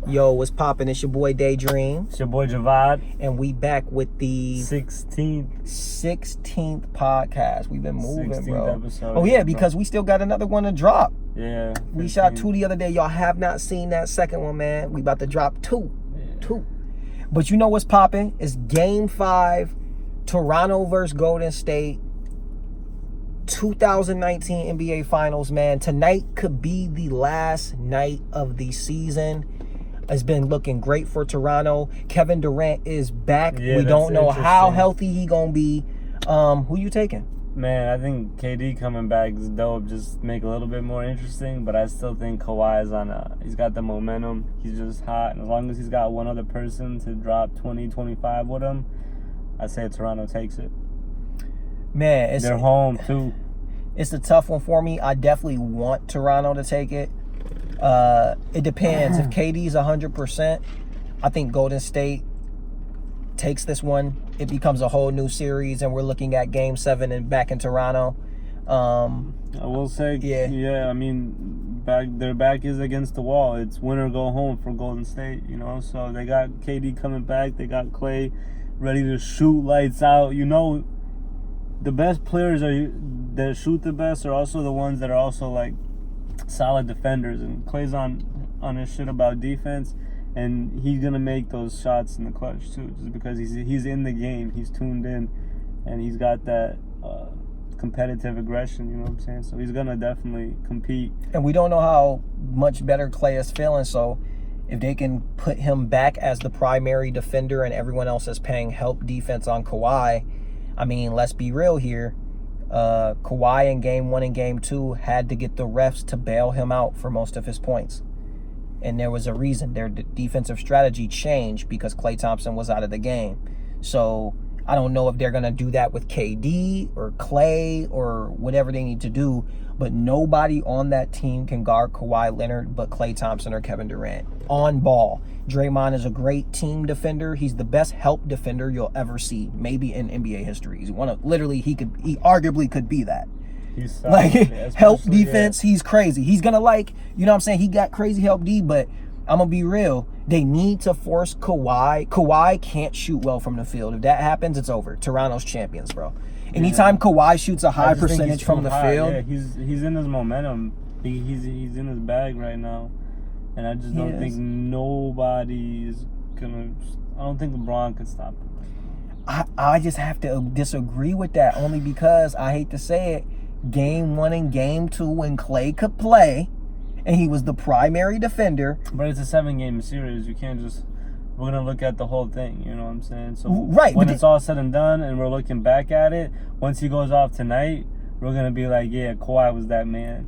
Yo, what's poppin'? It's your boy Daydream. It's your boy Javad. And we back with the 16th podcast. We've been moving, 16th bro. episode. Oh, yeah, because we still got another one to drop. Yeah. 15. We shot 2 the other day. Y'all have not seen that second one, man. We about to drop 2. Yeah. 2. But you know what's poppin'? It's Game 5, Toronto versus Golden State. 2019 NBA Finals, man. Tonight could be the last night of the season. It's been looking great for Toronto. Kevin Durant is back. Yeah, we don't know how healthy he gonna be. Who you taking? Man, I think KD coming back is dope. Just make it a little bit more interesting. But I still think Kawhi is he's got the momentum. He's just hot. And as long as he's got one other person to drop 20, 25 with him, I say Toronto takes it. Man, they're home too. It's a tough one for me. I definitely want Toronto to take it. It depends. If KD's 100%, I think Golden State takes this one. It becomes a whole new series, and we're looking at Game 7 and back in Toronto. I will say, yeah. I mean, their back is against the wall. It's win or go home for Golden State. You know, so they got KD coming back. They got Clay ready to shoot lights out. You know, the best players that shoot the best are also the ones that are also like solid defenders, and Clay's on his shit about defense, and he's gonna make those shots in the clutch too, just because he's in the game, he's tuned in, and he's got that competitive aggression. You know what I'm saying? So he's gonna definitely compete. And we don't know how much better Clay is feeling, so if they can put him back as the primary defender and everyone else is paying help defense on Kawhi, I mean, let's be real here. Kawhi in Game 1 and Game 2 had to get the refs to bail him out for most of his points. And there was a reason. Their defensive strategy changed because Klay Thompson was out of the game. So I don't know if they're going to do that with KD or Klay or whatever they need to do. But nobody on that team can guard Kawhi Leonard but Klay Thompson or Kevin Durant. On ball. Draymond is a great team defender. He's the best help defender you'll ever see, maybe in NBA history. He arguably could be that. He's like help defense, he's crazy. He's gonna you know what I'm saying? He got crazy help D, but I'm gonna be real. They need to force Kawhi. Kawhi can't shoot well from the field. If that happens, it's over. Toronto's champions, bro. Anytime Kawhi shoots a high percentage from the field, he's in his momentum. He's in his bag right now. And I just don't think nobody's gonna. I don't think LeBron can stop him. I just have to disagree with that, only because I hate to say it. Game 1 and Game 2, when Klay could play, and he was the primary defender. But it's a 7-game series. You can't just. We're gonna look at the whole thing. You know what I'm saying? So right, when it's all said and done, and we're looking back at it, once he goes off tonight, we're gonna be like, yeah, Kawhi was that man.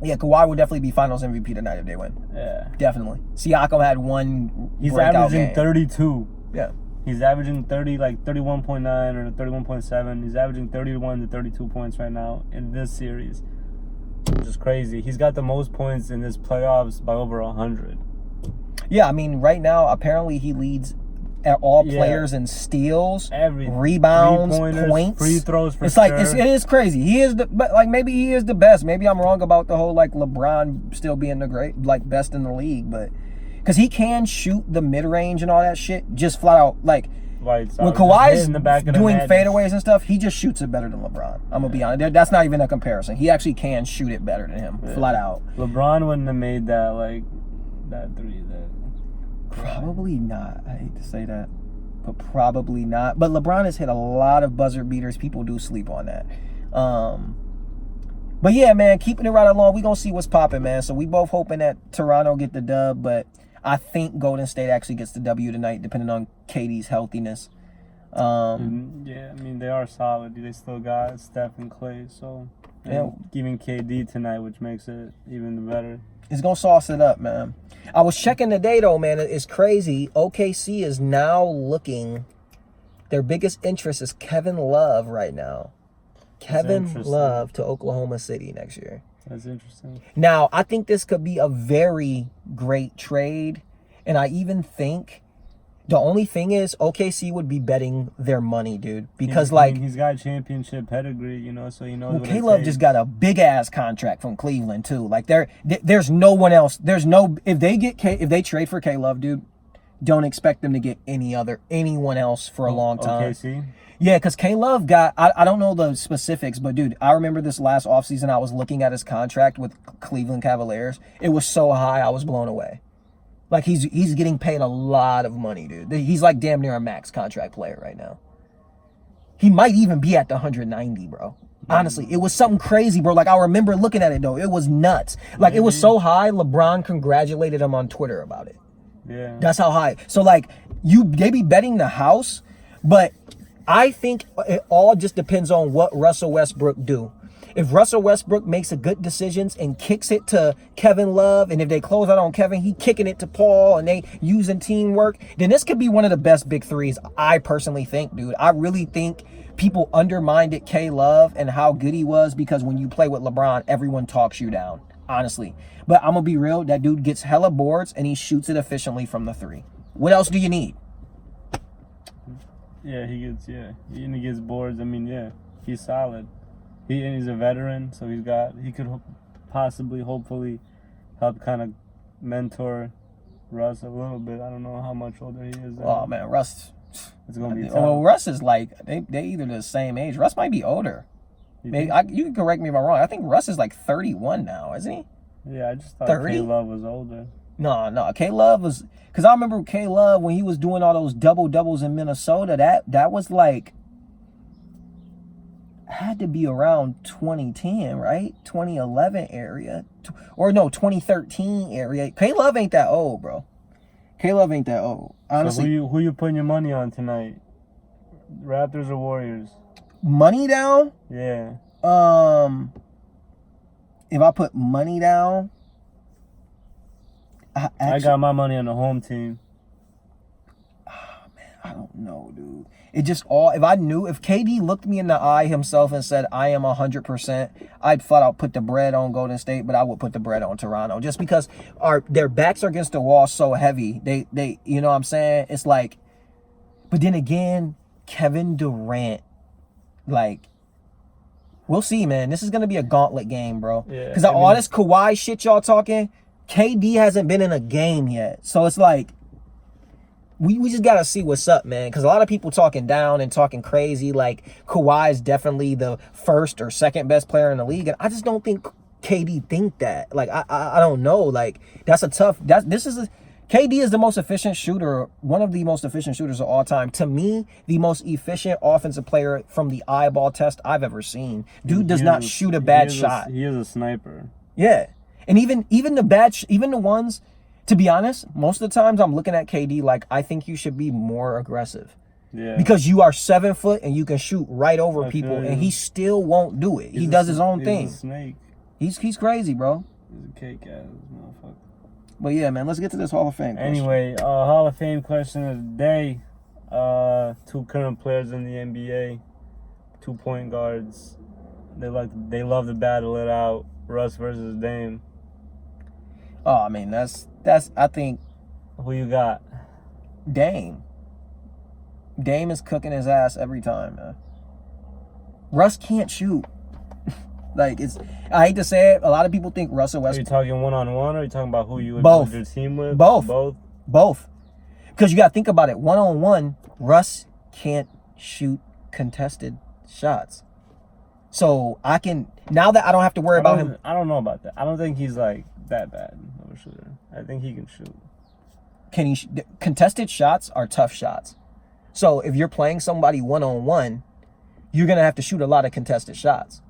Yeah, Kawhi will definitely be Finals MVP tonight if they win. Yeah, definitely. Siakam had one. He's averaging 32. Yeah, he's averaging 31.9 or 31.7. He's averaging 31 to 32 points right now in this series, which is crazy. He's got the most points in this playoffs by over 100. Yeah, I mean, right now apparently he leads at all players in steals, rebounds, points, free throws. It's like it is crazy. He is maybe he is the best. Maybe I'm wrong about the whole LeBron still being the best in the league, but because he can shoot the mid range and all that shit, just flat out when Kawhi's doing fadeaways and stuff, he just shoots it better than LeBron. I'm gonna be honest. That's not even a comparison. He actually can shoot it better than him, flat out. LeBron wouldn't have made that three. Probably not. I hate to say that, but probably not. But LeBron has hit a lot of buzzer beaters. People do sleep on that. But yeah, man, keeping it right along. We gonna see what's popping, man. So we both hoping that Toronto get the dub, but I think Golden State actually gets the W tonight, depending on KD's healthiness. Yeah, I mean, they are solid. They still got Steph and Clay, so giving KD tonight, which makes it even better. It's going to sauce it up, man. I was checking today, though, man. It's crazy. OKC is now looking... Their biggest interest is Kevin Love right now. Kevin Love to Oklahoma City next year. That's interesting. Now, I think this could be a very great trade. And I even think The only thing is OKC would be betting their money, dude, because he's got championship pedigree, you know, so he knows. Well, K-Love just got a big ass contract from Cleveland too. Like there's no one else. There's no if they trade for K-Love, dude, don't expect them to get anyone else for a long time. OKC? Yeah, because K-Love got I don't know the specifics, but dude, I remember this last offseason I was looking at his contract with Cleveland Cavaliers. It was so high, I was blown away. Like he's getting paid a lot of money, dude. He's like damn near a max contract player right now. He might even be at the 190, bro. Honestly, it was something crazy, bro. Like I remember looking at it though. It was nuts. Like it was so high, LeBron congratulated him on Twitter about it. Yeah. That's how high. So like they be betting the house, but I think it all just depends on what Russell Westbrook do. If Russell Westbrook makes a good decisions and kicks it to Kevin Love, and if they close out on Kevin, he kicking it to Paul, and they using teamwork, then this could be one of the best big threes, I personally think, dude. I really think people undermined K-Love and how good he was because when you play with LeBron, everyone talks you down, honestly. But I'm going to be real, that dude gets hella boards, and he shoots it efficiently from the three. What else do you need? Yeah, he gets boards. I mean, yeah, he's solid. He's a veteran, so he could hopefully help kind of mentor Russ a little bit. I don't know how much older he is. Oh man, Russ. It's gonna be tough. Well, Russ is like they either the same age. Russ might be older. Maybe you can correct me if I'm wrong. I think Russ is like 31 now, isn't he? Yeah, I just thought 30? K-Love was older. No. K-Love was because I remember K-Love when he was doing all those doubles in Minnesota. That was like. Had to be around 2010, right? 2011 area. Or no, 2013 area. K-Love ain't that old, bro. K-Love ain't that old. Honestly. So who you putting your money on tonight? Raptors or Warriors? Money down? Yeah. If I put money down, I got my money on the home team. Oh, man, I don't know, dude. It just if KD looked me in the eye himself and said, I am 100%, I'd flat out put the bread on Golden State, but I would put the bread on Toronto just because their backs are against the wall so heavy. They you know what I'm saying? It's like, but then again, Kevin Durant, like, we'll see, man. This is going to be a gauntlet game, bro. Yeah. Because all this Kawhi shit y'all talking, KD hasn't been in a game yet. So it's like, we just got to see what's up, man. Because a lot of people talking down and talking crazy, like Kawhi is definitely the first or second best player in the league. And I just don't think KD think that. Like, I don't know. Like, KD is the most efficient shooter, one of the most efficient shooters of all time. To me, the most efficient offensive player from the eyeball test I've ever seen. Dude does not shoot a bad shot. He is a sniper. Yeah. And even the ones, to be honest, most of the times I'm looking at KD like I think you should be more aggressive. Yeah. Because you are 7 foot and you can shoot right over people, and he still won't do it. He does his own thing. He's a snake. He's crazy, bro. He's a cake ass motherfucker. But yeah, man, let's get to this Hall of Fame question. Anyway, Hall of Fame question of the day. Two current players in the NBA, 2 point guards. They love to battle it out. Russ versus Dame. Oh, I mean, that's I think. Who you got? Dame. Dame is cooking his ass every time, man. Russ can't shoot. Like, I hate to say it, a lot of people think Russell Westbrook. Are you talking one-on-one, or are you talking about who you would build your team with? Both. Because you got to think about it. One-on-one, Russ can't shoot contested shots. So now that I don't have to worry about him. I don't know about that. I don't think he's like that bad of a shooter. I think he can shoot. Contested shots are tough shots. So if you're playing somebody one-on-one, you're going to have to shoot a lot of contested shots.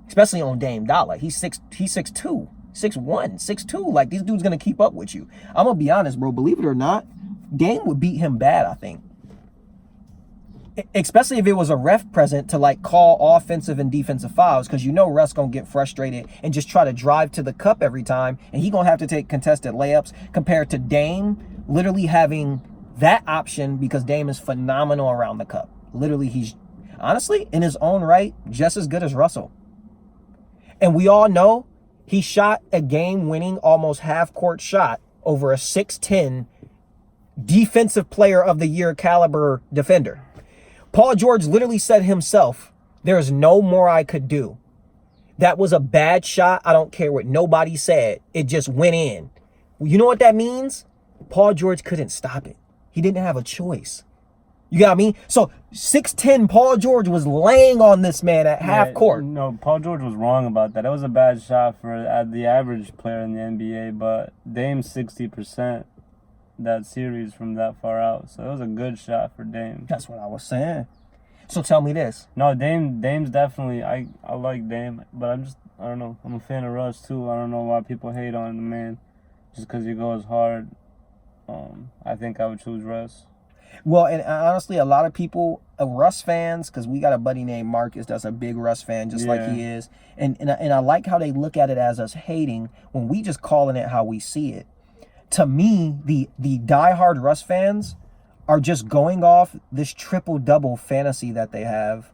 Especially on Dame Dollar. He's 6'2", 6'1", 6'2". Like, these dudes going to keep up with you. I'm going to be honest, bro. Believe it or not, Dame would beat him bad, I think. Especially if it was a ref present to, like, call offensive and defensive fouls, because you know Russ going to get frustrated and just try to drive to the cup every time, and he going to have to take contested layups compared to Dame literally having that option because Dame is phenomenal around the cup. Literally, he's, honestly, in his own right, just as good as Russell. And we all know he shot a game-winning, almost half-court shot over a 6'10", defensive player of the year caliber defender. Paul George literally said himself, there's no more I could do. That was a bad shot. I don't care what nobody said. It just went in. You know what that means? Paul George couldn't stop it. He didn't have a choice. You got me? So 6'10" Paul George was laying on this man at half court. No, Paul George was wrong about that. That was a bad shot for the average player in the NBA, but Dame's 60% that series from that far out. So it was a good shot for Dame. That's what I was saying. So tell me this. No, Dame's definitely, I like Dame, but I don't know. I'm a fan of Russ too. I don't know why people hate on the man just because he goes hard. I think I would choose Russ. Well, and honestly, a lot of people, Russ fans, because we got a buddy named Marcus that's a big Russ fan, just like he is. And I like how they look at it as us hating when we just calling it how we see it. To me, the diehard Russ fans are just going off this triple-double fantasy that they have.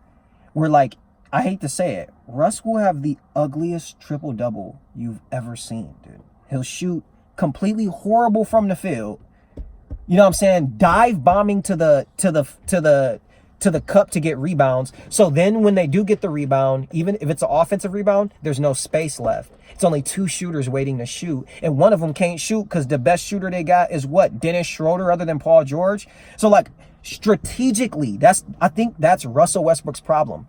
Where, like, I hate to say it, Russ will have the ugliest triple-double you've ever seen, dude. He'll shoot completely horrible from the field. You know what I'm saying? Dive bombing to the cup to get rebounds. So then when they do get the rebound, even if it's an offensive rebound, there's no space left. It's only two shooters waiting to shoot. And one of them can't shoot because the best shooter they got is what? Dennis Schroeder other than Paul George. So like strategically, I think that's Russell Westbrook's problem.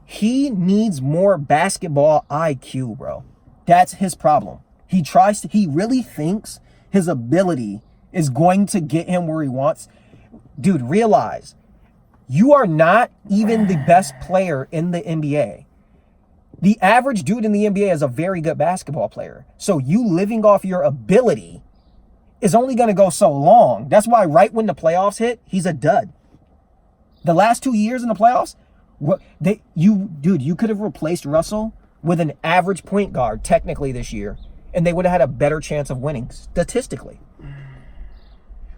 He needs more basketball IQ, bro. That's his problem. He really thinks his ability is going to get him where he wants. Dude, realize you are not even the best player in the NBA. The average dude in the NBA is a very good basketball player. So you living off your ability is only going to go so long. That's why right when the playoffs hit, he's a dud. The last 2 years in the playoffs, you could have replaced Russell with an average point guard technically this year, and they would have had a better chance of winning statistically.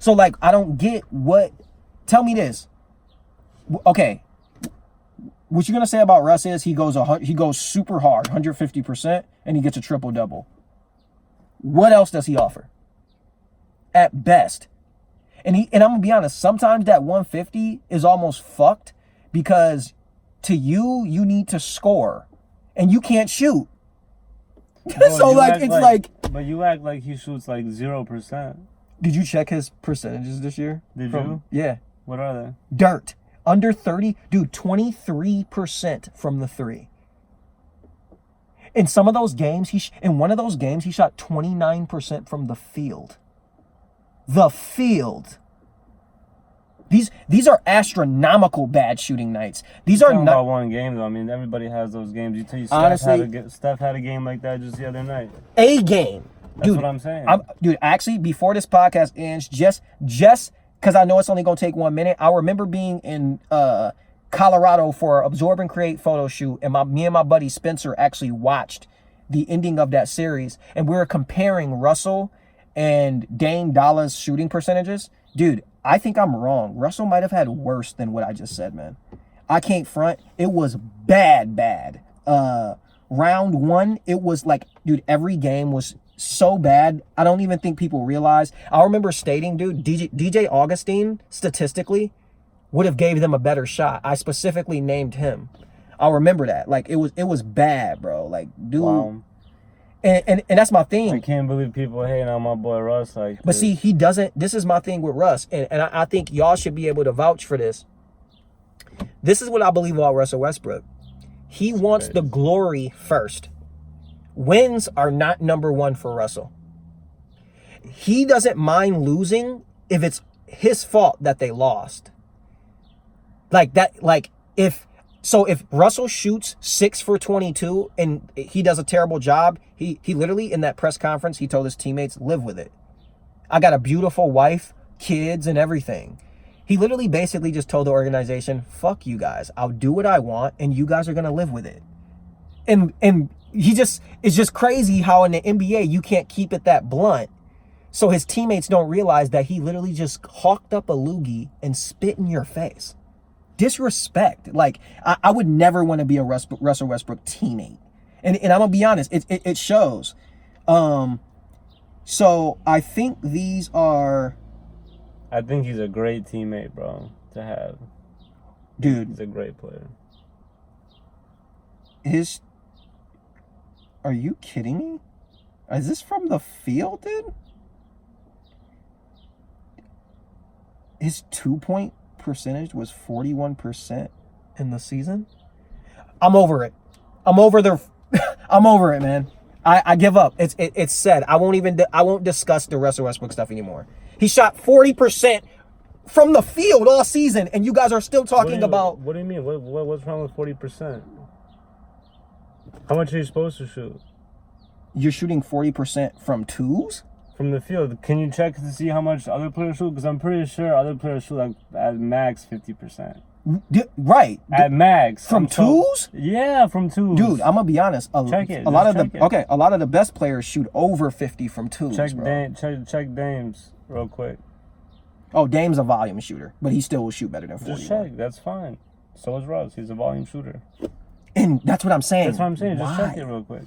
So, like, I don't get what... Tell me this. Okay. What you're going to say about Russ is he goes super hard, 150%, and he gets a triple-double. What else does he offer? At best. And I'm going to be honest, sometimes that 150 is almost fucked because to you need to score, and you can't shoot. So, like, it's like... But you act like he shoots, like, 0%. Did you check his percentages this year? Did you? Yeah. What are they? Dirt. Under 30. Dude, 23% from the three. In some of those games, in one of those games, he shot 29% from the field. The field. These are astronomical bad shooting nights. These are not about one game though. I mean, everybody has those games. You tell you Steph had a game like that just the other night. A game. That's what I'm saying. Dude, actually, before this podcast ends, just because I know it's only going to take 1 minute, I remember being in Colorado for Absorb and Create photo shoot, and me and my buddy Spencer actually watched the ending of that series, and we were comparing Russell and Dame Dolla's shooting percentages. Dude, I think I'm wrong. Russell might have had worse than what I just said, man. I can't front. It was bad. Round one, it was like, dude, every game was so bad. I don't even think people realize. I remember stating, dude, DJ Augustine statistically would have gave them a better shot. I specifically named him. I remember that. Like it was bad, bro. Like, dude. Wow. And that's my thing. I can't believe people hating on my boy Russ like this. But see, he doesn't. This is my thing with Russ, and I think y'all should be able to vouch for this. This is what I believe about Russell Westbrook. He wants the glory first. Wins are not number one for Russell. He doesn't mind losing if it's his fault that they lost. Like that, like if Russell shoots 6 for 22 and he does a terrible job, he literally in that press conference, he told his teammates, live with it. I got a beautiful wife, kids, and everything. He literally basically just told the organization, fuck you guys. I'll do what I want and you guys are going to live with it. And it's just crazy how in the NBA you can't keep it that blunt. So his teammates don't realize that he literally just hawked up a loogie and spit in your face. Disrespect. Like I would never want to be a Russell Westbrook teammate. And I'm gonna be honest, it shows. So I think these are I think he's a great teammate, bro, to have. Dude. He's a great player. Are you kidding me? Is this from the field, dude? His 2-point percentage was 41% in the season. I'm over it. I'm over it, man. I give up. It's said. I won't discuss the Russell Westbrook stuff anymore. He shot 40% from the field all season, and you guys are still talking about. What do you mean? What's wrong with 40%? How much are you supposed to shoot? You're shooting 40% from twos? From the field. Can you check to see how much other players shoot? Because I'm pretty sure other players shoot like at max 50%. Right. At max. From twos? Yeah, from twos. Dude, I'm gonna be honest. A lot of the best players shoot over 50 from twos. Check bro. Dames real quick. Oh, Dame's a volume shooter, but he still will shoot better than 40. Just check. That's fine. So is Russ. He's a volume shooter. And that's what I'm saying. That's what I'm saying. Just check it real quick.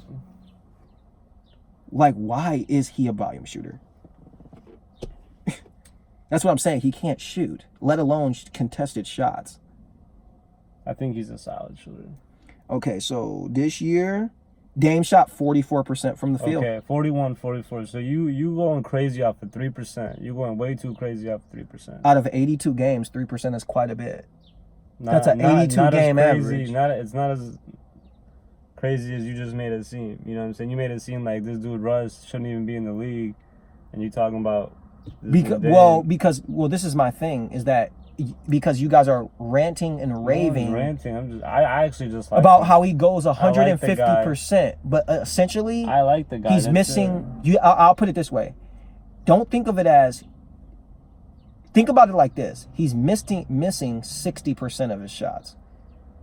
Like, why is he a volume shooter? That's what I'm saying. He can't shoot, let alone contested shots. I think he's a solid shooter. Okay, so this year, Dame shot 44% from the field. Okay, 41, 44. So you going crazy off of 3%. You going way too crazy off of 3%. Out of 82 games, 3% is quite a bit. That's an 82 game average. It's not as crazy as you just made it seem. You know what I'm saying? You made it seem like this dude Russ shouldn't even be in the league, and you talking about because this is my thing, is that because you guys are ranting and raving. I actually just like about how he goes 150%, but essentially I like the guy. He's missing. I'll put it this way: don't think of it as. Think about it like this: he's missing 60% of his shots.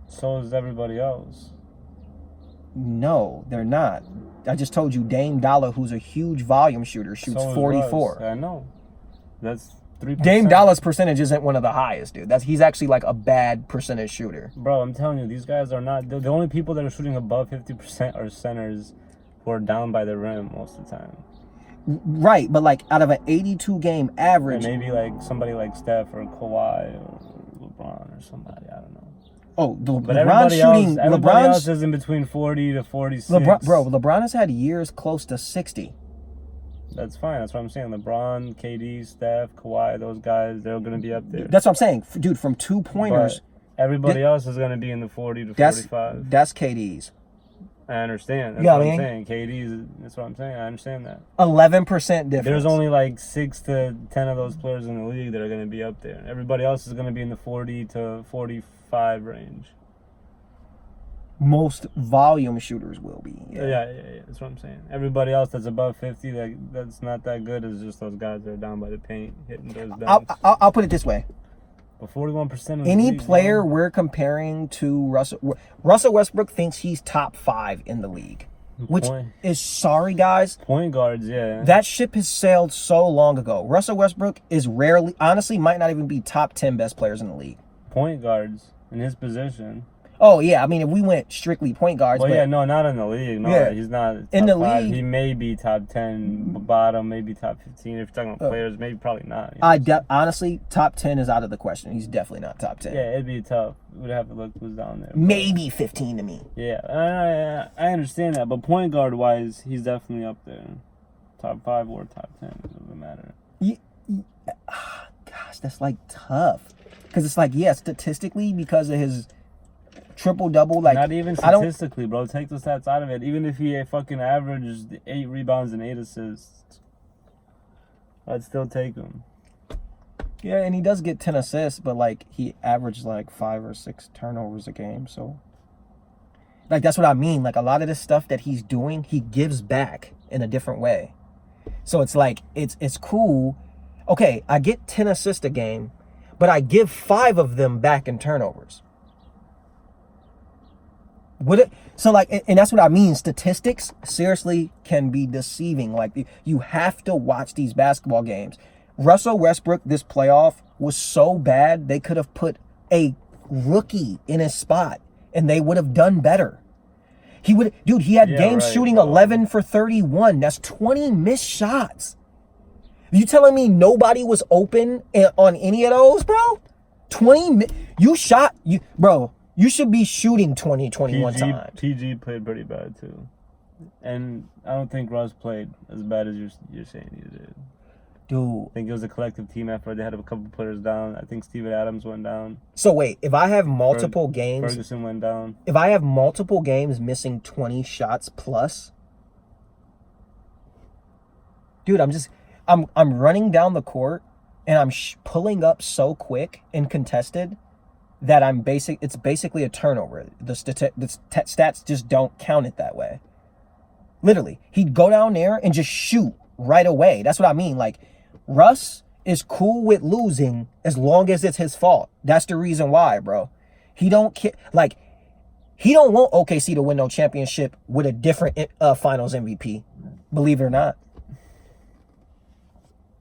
So is everybody else. No, they're not. I just told you Dame Dollar, who's a huge volume shooter, shoots 44. Russ. I know. That's 3%. Dame Dollar's percentage isn't one of the highest, dude. He's actually like a bad percentage shooter. Bro, I'm telling you, these guys are not. The only people that are shooting above 50% are centers who are down by the rim most of the time. Right, but like out of an 82 game average, and maybe like somebody like Steph or Kawhi or LeBron or somebody. I don't know. Oh, LeBron else is in between 40 to 46. LeBron has had years close to 60. That's fine. That's what I'm saying. LeBron, KD, Steph, Kawhi, those guys, they're going to be up there. That's what I'm saying. Dude, from 2-pointers. But everybody else is going to be in the 40 to 45. That's KD's. I understand. That's what I'm saying. KD's, that's what I'm saying. I understand that. 11% difference. There's only like 6 to 10 of those players in the league that are going to be up there. Everybody else is going to be in the 40 to 45 range. Most volume shooters will be. Yeah. That's what I'm saying. Everybody else that's above 50, that's not that good, is just those guys that are down by the paint hitting those dunks. I'll put it this way. But 41% of any player we're comparing to Russell Westbrook thinks he's top 5 in the league. Which is, sorry guys, point guards, yeah. That ship has sailed so long ago. Russell Westbrook is honestly, might not even be top 10 best players in the league. Point guards in his position. Oh yeah, I mean if we went strictly point guards. Well, no, not in the league. No, yeah. He's not in the 5. league. He may be top 10, bottom, maybe top 15. If you're talking about players, maybe probably not. Honestly, top 10 is out of the question. He's definitely not top 10. Yeah, it'd be tough. We'd have to look who's down there. Maybe 15 to me. Yeah, I understand that, but point guard wise, he's definitely up there, top 5 or top 10. It doesn't matter. Gosh, that's like tough, because it's like statistically because of his triple-double, like not even statistically, bro. Take the stats out of it. Even if he fucking averaged 8 rebounds and 8 assists, I'd still take him. Yeah, and he does get 10 assists, but like he averaged like 5 or 6 turnovers a game. So, like that's what I mean. Like a lot of this stuff that he's doing, he gives back in a different way. So it's like it's cool. Okay, I get 10 assists a game, but I give 5 of them back in turnovers. So like, and that's what I mean. Statistics seriously can be deceiving. Like you have to watch these basketball games. Russell Westbrook this playoff was so bad they could have put a rookie in his spot and they would have done better. He had games shooting 11 for 31. That's 20 missed shots. You telling me nobody was open on any of those, bro? You should be shooting 21 times. PG played pretty bad too. And I don't think Russ played as bad as you're saying he did. Dude. I think it was a collective team effort. They had a couple players down. I think Steven Adams went down. So wait, if I have multiple games... Ferguson went down. If I have multiple games missing 20 shots plus... Dude, I'm running down the court and I'm pulling up so quick and contested that it's basically a turnover. The stats just don't count it that way. Literally, he'd go down there and just shoot right away. That's what I mean. Like, Russ is cool with losing as long as it's his fault. That's the reason why, bro. He don't care. Like, he don't want OKC to win no championship with a different finals MVP. Believe it or not.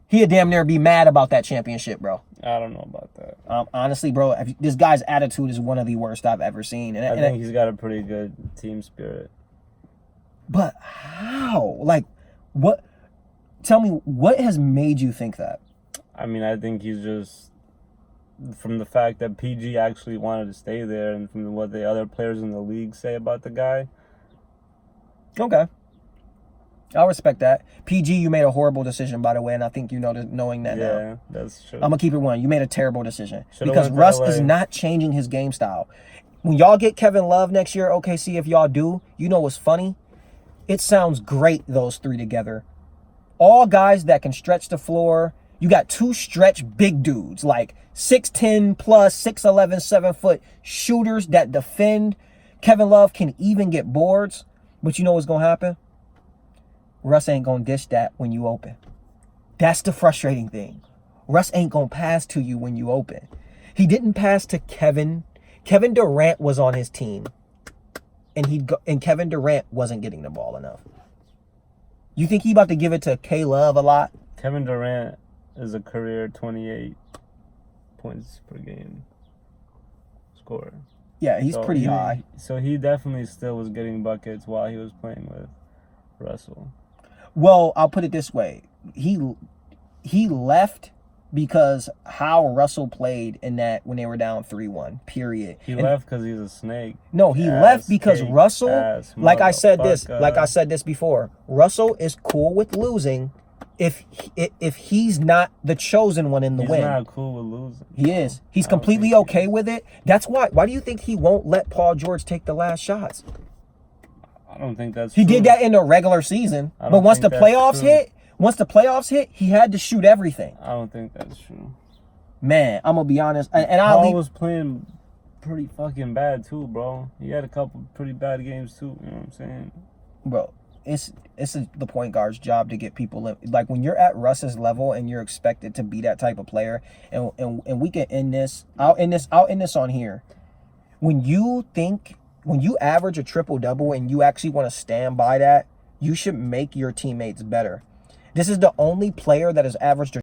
He'd damn near be mad about that championship, bro. I don't know about that. Honestly, bro, this guy's attitude is one of the worst I've ever seen. I think he's got a pretty good team spirit. But how? Like, what? Tell me, what has made you think that? I mean, I think he's just, from the fact that PG actually wanted to stay there and from what the other players in the league say about the guy. Okay. I'll respect that. PG, you made a horrible decision, by the way, and I think you know knowing that now. Yeah, that's true. I'm going to keep it one. You made a terrible decision. Should've because went Russ to LA. is not changing his game style. When y'all get Kevin Love next year, OKC, if y'all do, you know what's funny? It sounds great, those three together. All guys that can stretch the floor. You got two stretch big dudes, like 6'10 plus, 6'11, 7 foot shooters that defend. Kevin Love can even get boards. But you know what's going to happen? Russ ain't going to dish that when you open. That's the frustrating thing. Russ ain't going to pass to you when you open. He didn't pass to Kevin. Kevin Durant was on his team. And Kevin Durant wasn't getting the ball enough. You think he about to give it to K-Love a lot? Kevin Durant is a career 28 points per game scorer. Yeah, he's pretty high. So he definitely still was getting buckets while he was playing with Russell. Well, I'll put it this way. He left because how Russell played in that when they were down 3-1, period. He left because he's a snake. No, he left because Russell, like I said this before, Russell is cool with losing if he's not the chosen one in the win. He's not cool with losing. He is. He's completely okay with it. That's why. Why do you think he won't let Paul George take the last shots? I don't think that's He true. did that in the regular season. But once the playoffs hit, he had to shoot everything. I don't think that's true. Man, I'm going to be honest. And Paul was playing pretty fucking bad too, bro. He had a couple pretty bad games too, you know what I'm saying? Bro, it's the point guard's job to get people like when you're at Russ's level and you're expected to be that type of player, and we can end this. I'll end this on here. When you average a triple-double and you actually want to stand by that, you should make your teammates better. This is the only player that has averaged a